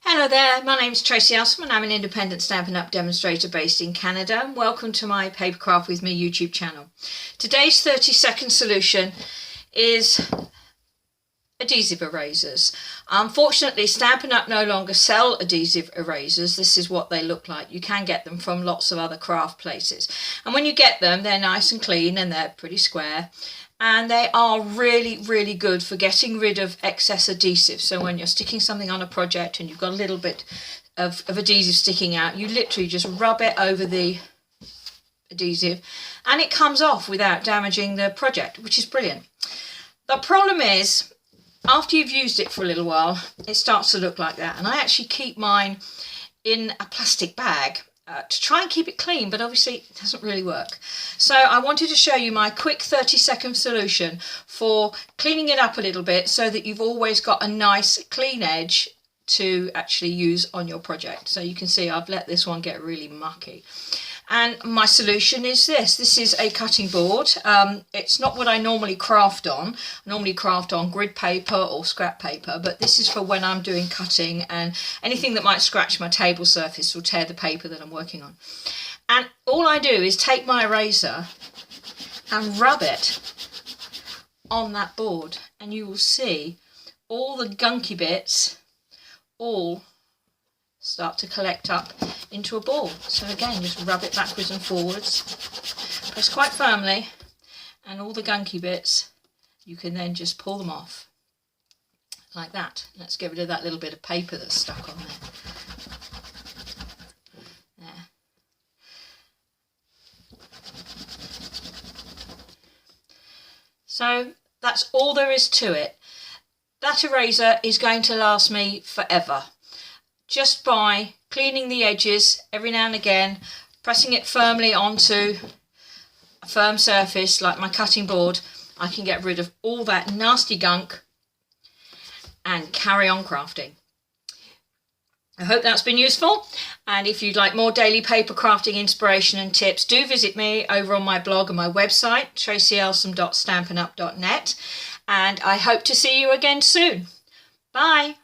Hello there, my name's Tracy Elsom and I'm an independent Stampin' Up! Demonstrator based in Canada. Welcome to my Papercraft with Me YouTube channel. Today's 30-second solution is adhesive erasers. Unfortunately, Stampin' Up! No longer sell adhesive erasers. This is what they look like. You can get them from lots of other craft places. And when you get them, they're nice and clean and they're pretty square. And they are really good for getting rid of excess adhesive. So when you're sticking something on a project and you've got a little bit of adhesive sticking out, you literally just rub it over the adhesive and it comes off without damaging the project, which is brilliant. The problem is, after you've used it for a little while, it starts to look like that. And I actually keep mine in a plastic bag to try and keep it clean, but obviously it doesn't really work. So I wanted to show you my quick 30-second solution for cleaning it up a little bit so that you've always got a nice clean edge to actually use on your project. So you can see I've let this one get really mucky. And my solution is this. This is a cutting board. It's not what I normally craft on. I normally craft on grid paper or scrap paper, but this is for when I'm doing cutting and anything that might scratch my table surface or tear the paper that I'm working on. And all I do is take my eraser and rub it on that board, and you will see all the gunky bits all start to collect up into a ball. So again, just rub it backwards and forwards, press quite firmly, and all the gunky bits, you can then just pull them off like that. Let's get rid of that little bit of paper that's stuck on there. There. So that's all there is to it. That eraser is going to last me forever, just by cleaning the edges every now and again, pressing it firmly onto a firm surface like my cutting board. I can get rid of all that nasty gunk and carry on crafting. I hope that's been useful, and if you'd like more daily paper crafting inspiration and tips, do visit me over on my blog and my website, tracyelsom.stampinup.net, and I hope to see you again soon. Bye!